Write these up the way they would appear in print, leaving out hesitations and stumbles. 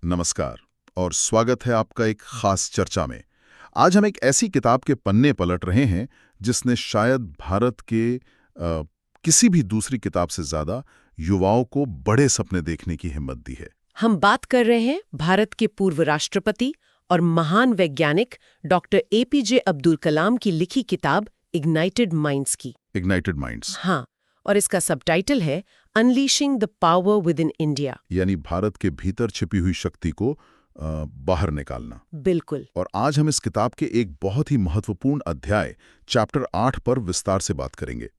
नमस्कार और स्वागत है आपका एक खास चर्चा में। आज हम एक ऐसी किताब के पन्ने पलट रहे हैं जिसने शायद भारत के किसी भी दूसरी किताब से ज्यादा युवाओं को बड़े सपने देखने की हिम्मत दी है। हम बात कर रहे हैं भारत के पूर्व राष्ट्रपति और महान वैज्ञानिक डॉक्टर एपीजे अब्दुल कलाम की लिखी किताब इग्नाइटेड माइंड्स की। Ignited minds. हाँ, और इसका सबटाइटल है unleashing the power with in India, यानी भारत के भीतर छिपी हुई शक्ति को बाहर निकालना। बिल्कुल। और आज हम इस किताब के एक बहुत ही महत्वपूर्ण अध्याय चैप्टर 8 पर विस्तार से बात करेंगे।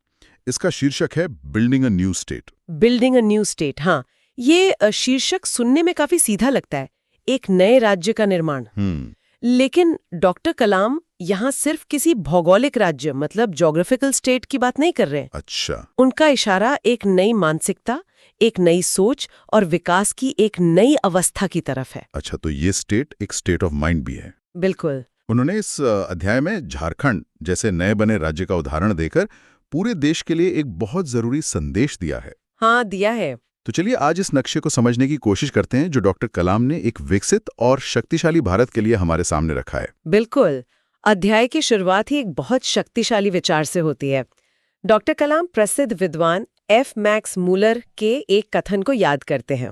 इसका शीर्षक है building a new state. Building a new state. हाँ, ये शीर्षक सुनने में काफी सीधा लगता है, एक नए राज्य का निर्माण। लेकिन डॉक्टर कलाम यहाँ सिर्फ किसी भौगोलिक राज्य मतलब ज्योग्राफिकल स्टेट की बात नहीं कर रहे हैं। अच्छा। उनका इशारा एक नई मानसिकता, एक नई सोच और विकास की एक नई अवस्था की तरफ है। अच्छा, तो ये स्टेट एक स्टेट ऑफ माइंड भी है। बिल्कुल। उन्होंने इस अध्याय में झारखंड जैसे नए बने राज्य का उदाहरण देकर पूरे देश के लिए एक बहुत जरूरी संदेश दिया है। हाँ, दिया है। तो चलिए आज इस नक्शे को समझने की कोशिश करते हैं जो डॉक्टर कलाम ने एक विकसित और शक्तिशाली भारत के लिए हमारे सामने रखा है। बिल्कुल। अध्याय की शुरुआत ही एक बहुत शक्तिशाली विचार से होती है। डॉक्टर कलाम प्रसिद्ध विद्वान एफ मैक्स मूलर के एक कथन को याद करते हैं।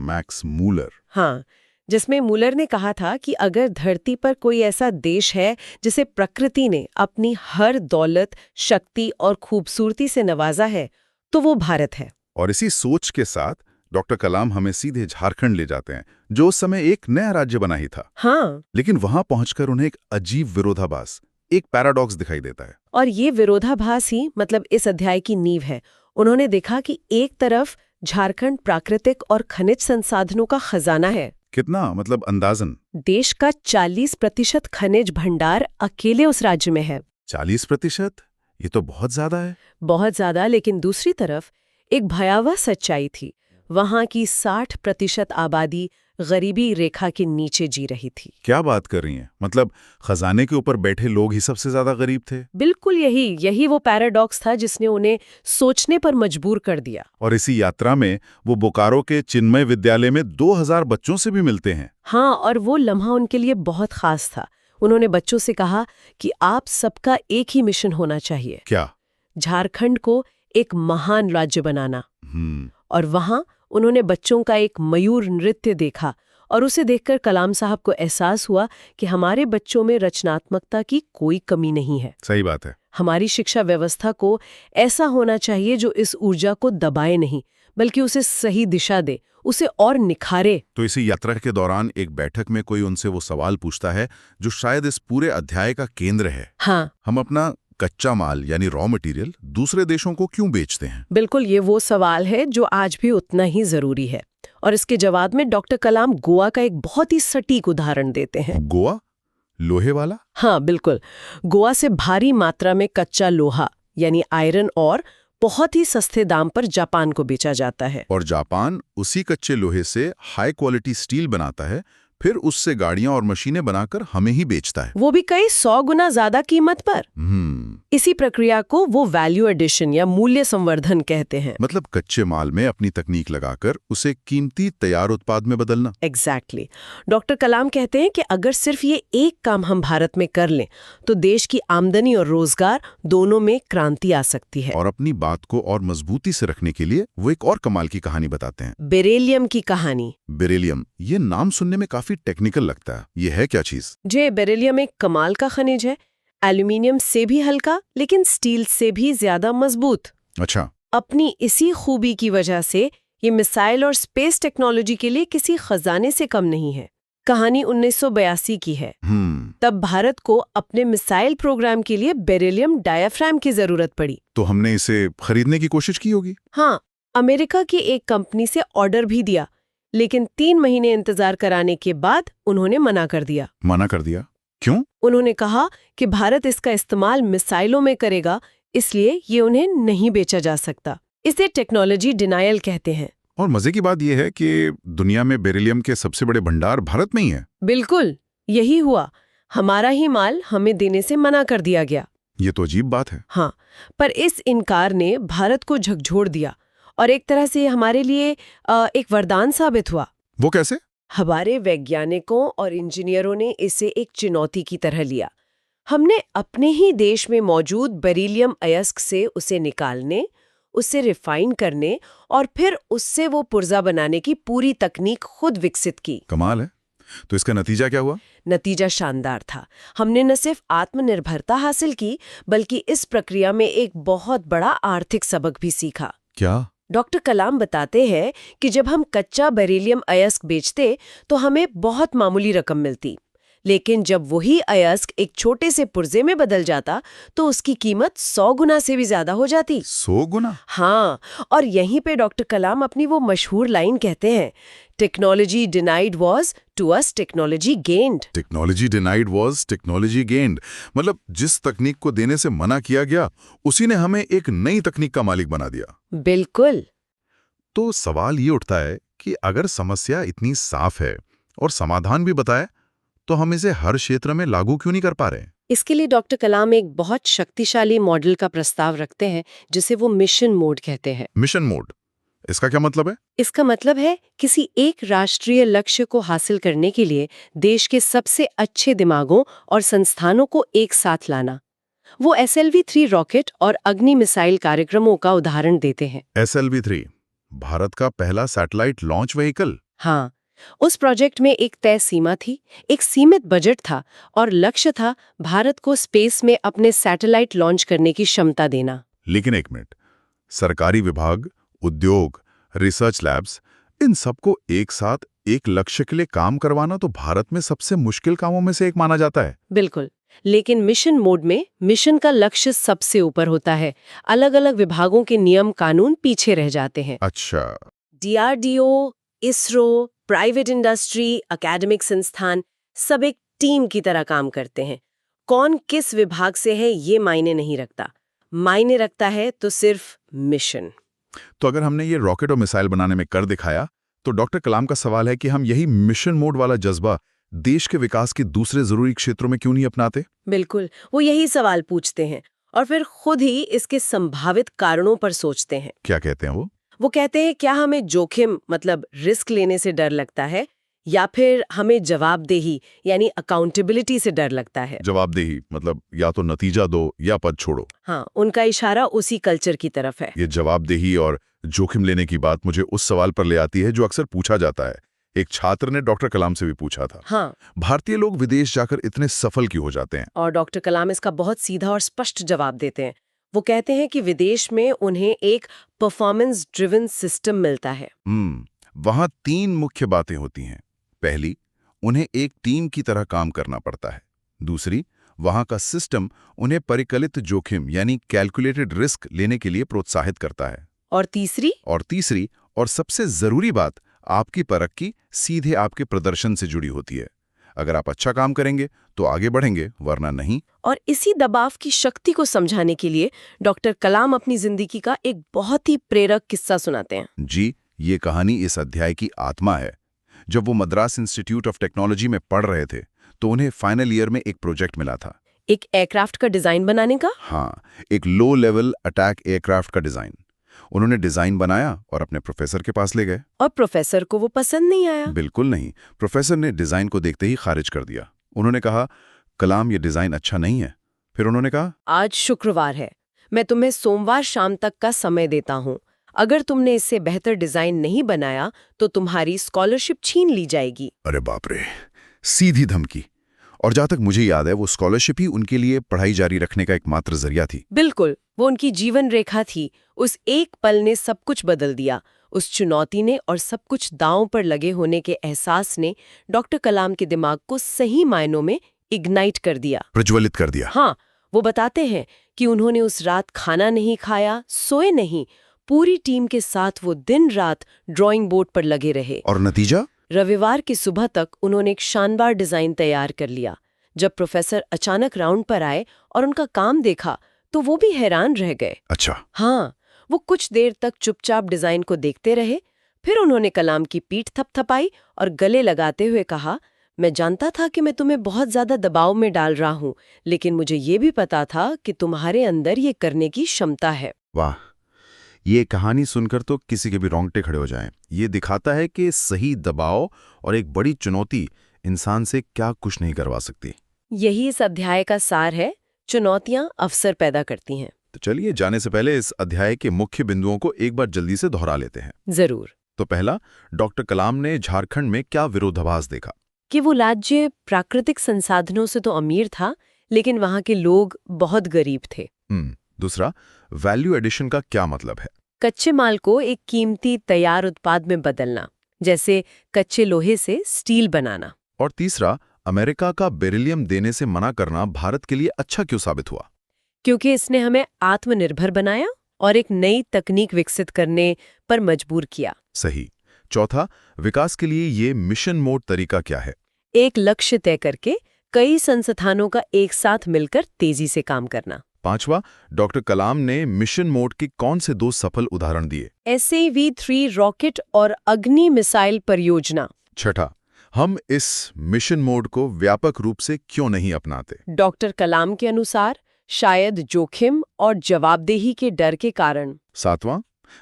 Max Muller. हाँ, जिसमें मूलर ने कहा था कि अगर धरती पर कोई ऐसा देश है जिसे प्रकृति ने अपनी हर दौलत, शक्ति और खूबसूरती से नवाजा है तो वो भारत है। और इसी सोच के साथ डॉक्टर कलाम हमें सीधे झारखंड ले जाते हैं जो उस समय एक नया राज्य बना ही था। हाँ। लेकिन वहां पहुंचकर उन्हें एक अजीब विरोधाभास, एक पैराडॉक्स दिखाई देता है। और ये विरोधाभास ही मतलब इस अध्याय की नींव है। उन्होंने देखा कि एक तरफ झारखंड प्राकृतिक और खनिज संसाधनों का खजाना है। कितना मतलब अंदाजन? देश का 40% खनिज भंडार अकेले उस राज्य में है। 40%? ये तो बहुत ज्यादा है। बहुत ज्यादा। लेकिन दूसरी तरफ एक भयावह सच्चाई थी। वहां की 60% आबादी गरीबी रेखा के नीचे जी रही थी। क्या बात कर रही हैं? मतलब खजाने के ऊपर बैठे लोग ही सबसे ज्यादा गरीब थे? बिल्कुल यही वो पैराडॉक्स था जिसने उन्हें सोचने पर मजबूर कर दिया। और इसी यात्रा में वो बोकारो के चिन्मय विद्यालय में 2000 बच्चों से भी मिलते हैं। हाँ, और वो लम्हा उनके लिए बहुत खास था। उन्होंने बच्चों से कहा कि आप सबका एक ही मिशन होना चाहिए। क्या? झारखंड को एक महान राज्य बनाना। और वहां उन्होंने बच्चों का एक मयूर नृत्य देखा और उसे देखकर कलाम साहब को एहसास हुआ कि हमारे बच्चों में रचनात्मकता की कोई कमी नहीं है। सही बात है। हमारी शिक्षा व्यवस्था को ऐसा होना चाहिए जो इस ऊर्जा को दबाए नहीं बल्कि उसे सही दिशा दे, उसे और निखारे। तो इसी यात्रा के दौरान एक बैठक में कोई उनसे वो सवाल पूछता है जो शायद इस पूरे अध्याय का केंद्र है। हाँ, हम अपना कच्चा माल यानी रॉ मटेरियल दूसरे देशों को क्यों बेचते हैं? बिल्कुल, ये वो सवाल है जो आज भी उतना ही जरूरी है। और इसके जवाब में डॉक्टर कलाम गोवा का एक बहुत ही सटीक उदाहरण देते हैं। गोवा? लोहे वाला? हाँ, बिल्कुल। गोवा से भारी मात्रा में कच्चा लोहा यानी आयरन और बहुत ही सस्ते दाम पर जापान को बेचा जाता है। और जापान उसी कच्चे लोहे से हाई क्वालिटी स्टील बनाता है, फिर उससे गाड़ियां और मशीनें बनाकर हमें ही बेचता है, वो भी कई 100 गुना ज्यादा कीमत पर। इसी प्रक्रिया को वो वैल्यू एडिशन या मूल्य संवर्धन कहते हैं। मतलब कच्चे माल में अपनी तकनीक लगाकर उसे कीमती तैयार उत्पाद में बदलना। एग्जैक्टली। डॉक्टर कलाम कहते हैं कि अगर सिर्फ ये एक काम हम भारत में कर लें तो देश की आमदनी और रोजगार दोनों में क्रांति आ सकती है। और अपनी बात को और मजबूती से रखने के लिए वो एक और कमाल की कहानी बताते हैं। बेरिलियम की कहानी। बेरिलियम, ये नाम सुनने में काफी टेक्निकल लगता है। ये है क्या चीज? जे बेरिलियम एक कमाल का खनिज है, एल्यूमिनियम से भी हल्का लेकिन स्टील से भी ज्यादा मजबूत। अच्छा। अपनी इसी खूबी की वजह से ये मिसाइल और स्पेस टेक्नोलॉजी के लिए किसी खजाने से कम नहीं है। कहानी 1982 की है। तब भारत को अपने मिसाइल प्रोग्राम के लिए बेरिलियम डायाफ्राम की जरूरत पड़ी। तो हमने इसे खरीदने की कोशिश की होगी? हाँ, अमेरिका की एक कंपनी से ऑर्डर भी दिया, लेकिन 3 महीने इंतजार कराने के बाद उन्होंने मना कर दिया। मना कर दिया? क्यों? उन्होंने कहा कि भारत इसका इस्तेमाल मिसाइलों में करेगा, इसलिए ये उन्हें नहीं बेचा जा सकता। इसे टेक्नोलॉजी डिनायल कहते हैं। और मजे की बात यह है कि दुनिया में बेरिलियम के सबसे बड़े भंडार भारत में ही है। बिल्कुल, यही हुआ। हमारा ही माल हमें देने से मना कर दिया गया। ये तो अजीब बात है। हाँ, पर इस इनकार ने भारत को झकझोर दिया और एक तरह से हमारे लिए एक वरदान साबित हुआ। वो कैसे? हमारे वैज्ञानिकों और इंजीनियरों ने इसे एक चुनौती की तरह लिया। हमने अपने ही देश में मौजूद बेरिलियम अयस्क से उसे निकालने, उसे रिफाइन करने और फिर उससे वो पुर्जा बनाने की पूरी तकनीक खुद विकसित की। कमाल है। तो इसका नतीजा क्या हुआ? नतीजा शानदार था। हमने न सिर्फ आत्मनिर्भरता हासिल की, बल्कि इस प्रक्रिया में एक बहुत बड़ा आर्थिक सबक भी सीखा। क्या? डॉक्टर कलाम बताते हैं कि जब हम कच्चा बेरिलियम अयस्क बेचते तो हमें बहुत मामूली रकम मिलती, लेकिन जब वही अयस्क एक छोटे से पुर्जे में बदल जाता तो उसकी कीमत 100 गुना से भी ज्यादा हो जाती। 100 गुना? हाँ, और यहीं पे डॉक्टर कलाम अपनी वो मशहूर लाइन कहते हैं, technology denied was to us technology gained. Technology denied was technology gained. मतलब जिस तकनीक को देने से मना किया गया, उसी ने हमें एक नई तकनीक का मालिक बना दिया। बिल्कुल। तो सवाल ये उठता है कि अगर समस्या इतनी साफ है और समाधान भी बताए, तो हम इसे हर क्षेत्र में लागू क्यों नहीं कर पा रहे? इसके लिए डॉक्टर कलाम एक बहुत शक्तिशाली मॉडल का प्रस्ताव रखते हैं, जिसे वो मिशन मोड कहते हैं। मिशन मोड, इसका क्या मतलब है? इसका मतलब है किसी एक राष्ट्रीय लक्ष्य को हासिल करने के लिए देश के सबसे अच्छे दिमागों और संस्थानों को एक साथ लाना। वो SLV-3 रॉकेट और अग्नि मिसाइल कार्यक्रमों का उदाहरण देते हैं। SLV-3 भारत का पहला सैटेलाइट लॉन्च व्हीकल। हाँ, उस प्रोजेक्ट में एक तय सीमा थी, एक सीमित बजट था और लक्ष्य था भारत को स्पेस में अपने सैटेलाइट लॉन्च करने की क्षमता देना। लेकिन एक मिनट, सरकारी विभाग, उद्योग, रिसर्च लैब्स, इन सबको एक साथ एक लक्ष्य के लिए काम करवाना तो भारत में सबसे मुश्किल कामों में से एक माना जाता है। बिल्कुल, लेकिन मिशन मोड में मिशन का लक्ष्य सबसे ऊपर होता है। अलग-अलग विभागों के नियम कानून पीछे रह जाते हैं। अच्छा। DRDO, ISRO, private industry, academic संस्थान सब एक टीम की तरह काम करते हैं। कौन किस विभाग से है ये मायने नहीं रखता। मायने रखता है तो सिर्फ मिशन। तो अगर हमने ये रॉकेट और मिसाइल बनाने में कर दिखाया, तो डॉक्टर कलाम का सवाल है कि हम यही मिशन मोड वाला जज्बा देश के विकास के दूसरे जरूरी क्षेत्रों में क्यों नहीं अपनाते? बिल्कुल, वो यही सवाल पूछते हैं और फिर खुद ही इसके संभावित कारणों पर सोचते हैं। क्या कहते हैं वो? वो कहते हैं, क्या हमें जोखिम मतलब रिस्क लेने से डर लगता है या फिर हमें जवाबदेही यानी अकाउंटेबिलिटी से डर लगता है? जवाबदेही मतलब या तो नतीजा दो या पद छोड़ो। हाँ, उनका इशारा उसी कल्चर की तरफ है। ये जवाबदेही और जोखिम लेने की बात मुझे उस सवाल पर ले आती है जो अक्सर पूछा जाता है। एक छात्र ने डॉक्टर कलाम से भी पूछा था, हाँ, भारतीय लोग विदेश जाकर इतने सफल क्यों हो जाते हैं? और डॉक्टर कलाम इसका बहुत सीधा और स्पष्ट जवाब देते हैं। वो कहते हैं कि विदेश में उन्हें एक परफॉर्मेंस ड्रिवन सिस्टम मिलता है। वहां 3 मुख्य बातें होती हैं। पहली, उन्हें एक टीम की तरह काम करना पड़ता है। दूसरी, वहां का सिस्टम उन्हें परिकलित जोखिम यानी कैलकुलेटेड रिस्क लेने के लिए प्रोत्साहित करता है। और तीसरी और सबसे जरूरी बात, आपकी तरक्की सीधे आपके प्रदर्शन से जुड़ी होती है। अगर आप अच्छा काम करेंगे तो आगे बढ़ेंगे, वरना नहीं। और इसी दबाव की शक्ति को समझाने के लिए डॉक्टर कलाम अपनी जिंदगी का एक बहुत ही प्रेरक किस्सा सुनाते हैं। जी, ये कहानी इस अध्याय की आत्मा है। जब वो मद्रास इंस्टीट्यूट ऑफ टेक्नोलॉजी में पढ़ रहे थे तो उन्हें फाइनल ईयर में एक प्रोजेक्ट मिला था। एक एयरक्राफ्ट का डिजाइन बनाने का? हाँ, एक लो लेवल अटैक एयरक्राफ्ट का डिजाइन। उन्होंने डिजाइन बनाया और अपने प्रोफेसर के पास ले गए। और प्रोफेसर को वो पसंद नहीं आया? बिल्कुल नहीं। प्रोफेसर ने डिजाइन को देखते ही खारिज कर दिया। उन्होंने कहा, कलाम, ये डिजाइन अच्छा नहीं है। फिर उन्होंने कहा, आज शुक्रवार है, मैं तुम्हें सोमवार शाम तक का समय देता हूँ। अगर तुमने इससे बेहतर डिजाइन नहीं बनाया तो तुम्हारी स्कॉलरशिप छीन ली जाएगी। अरे बाप रे, सीधी धमकी। और जहां तक मुझे याद है, वो स्कॉलरशिप ही उनके लिए पढ़ाई जारी रखने का एकमात्र जरिया थी। बिल्कुल, वो उनकी जीवन रेखा थी। उस एक पल ने सब कुछ बदल दिया। उस चुनौती ने और सब कुछ दांव पर लगे होने के एहसास ने डॉक्टर कलाम के दिमाग को सही मायनों में इग्नाइट कर दिया, प्रज्वलित कर दिया। हाँ, वो बताते हैं कि उन्होंने उस रात खाना नहीं खाया, सोए नहीं। पूरी टीम के साथ वो दिन रात ड्राइंग बोर्ड पर लगे रहे। और नतीजा? रविवार की सुबह तक उन्होंने एक शानदार डिजाइन तैयार कर लिया। जब प्रोफेसर अचानक राउंड पर आए और उनका काम देखा तो वो भी हैरान रह गए। अच्छा। हाँ, वो कुछ देर तक चुपचाप डिजाइन को देखते रहे। फिर उन्होंने कलाम की पीठ थपथपाई और गले लगाते हुए कहा, मैं जानता था कि मैं तुम्हें बहुत ज्यादा दबाव में डाल रहा हूँ, लेकिन मुझे ये भी पता था कि तुम्हारे अंदर ये करने की क्षमता है। वाह, ये कहानी सुनकर तो किसी के भी रोंगटे खड़े हो जाएं। ये दिखाता है कि सही दबाव और एक बड़ी चुनौती इंसान से क्या कुछ नहीं करवा सकती। यही इस अध्याय का सार है, चुनौतियां अवसर पैदा करती हैं। तो चलिए जाने से पहले इस अध्याय के मुख्य बिंदुओं को एक बार जल्दी से दोहरा लेते हैं। जरूर। तो पहला, डॉक्टर कलाम ने झारखंड में क्या विरोधाभास देखा? कि वो राज्य प्राकृतिक संसाधनों से तो अमीर था, लेकिन वहां के लोग बहुत गरीब थे। दूसरा, वैल्यू एडिशन का क्या मतलब है? कच्चे माल को एक कीमती तैयार उत्पाद में बदलना, जैसे कच्चे लोहे से स्टील बनाना। और तीसरा, अमेरिका का बेरिलियम देने से मना करना भारत के लिए अच्छा क्यों साबित हुआ? क्योंकि इसने हमें आत्मनिर्भर बनाया और एक नई तकनीक विकसित करने पर मजबूर किया। सही। चौथा, विकास के लिए ये मिशन मोड तरीका क्या है? एक लक्ष्य तय करके कई संस्थानों का एक साथ मिलकर तेजी से काम करना। पांचवा, डॉक्टर कलाम ने मिशन मोड के कौन से 2 सफल उदाहरण दिए? SAV-3 रॉकेट और अग्नि मिसाइल परियोजना। छठा, हम इस मिशन मोड को व्यापक रूप से क्यों नहीं अपनाते? डॉक्टर कलाम के अनुसार शायद जोखिम और जवाबदेही के डर के कारण। सातवां,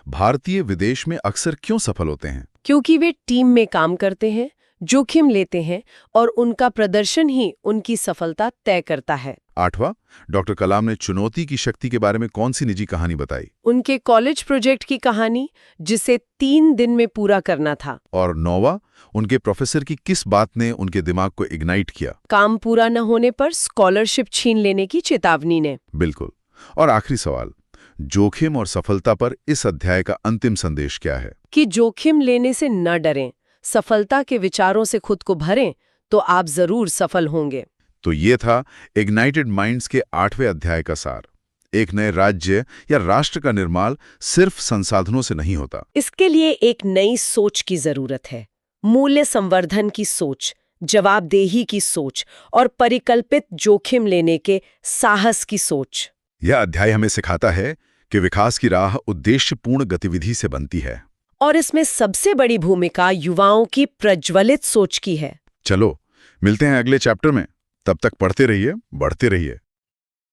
भारतीय विदेश में अक्सर क्यों सफल होते हैं? क्योंकि वे टीम में काम करते हैं, जोखिम लेते हैं और उनका प्रदर्शन ही उनकी सफलता तय करता है। आठवां, डॉक्टर कलाम ने चुनौती की शक्ति के बारे में कौन सी निजी कहानी बताई? उनके कॉलेज प्रोजेक्ट की कहानी, जिसे 3 दिन में पूरा करना था। और नौवां, उनके प्रोफेसर की किस बात ने उनके दिमाग को इग्नाइट किया? काम पूरा न होने पर स्कॉलरशिप छीन लेने की चेतावनी ने। बिल्कुल। और आखिरी सवाल, जोखिम और सफलता पर इस अध्याय का अंतिम संदेश क्या है? कि जोखिम लेने से न डरें, सफलता के विचारों से खुद को भरें, तो आप जरूर सफल होंगे। तो ये था इग्नाइटेड माइंड्स के 8वें अध्याय का सार। एक नए राज्य या राष्ट्र का निर्माण सिर्फ संसाधनों से नहीं होता। इसके लिए एक नई सोच की जरूरत है। मूल्य संवर्धन की सोच, जवाबदेही की सोच और परिकल्पित जोखिम लेने के साहस की सोच। यह अध्याय हमें सिखाता है कि विकास की राह उद्देश्यपूर्ण गतिविधि से बनती है। और इसमें सबसे बड़ी भूमिका युवाओं की प्रज्वलित सोच की है। चलो मिलते हैं अगले चैप्टर में। तब तक पढ़ते रहिए, बढ़ते रहिए।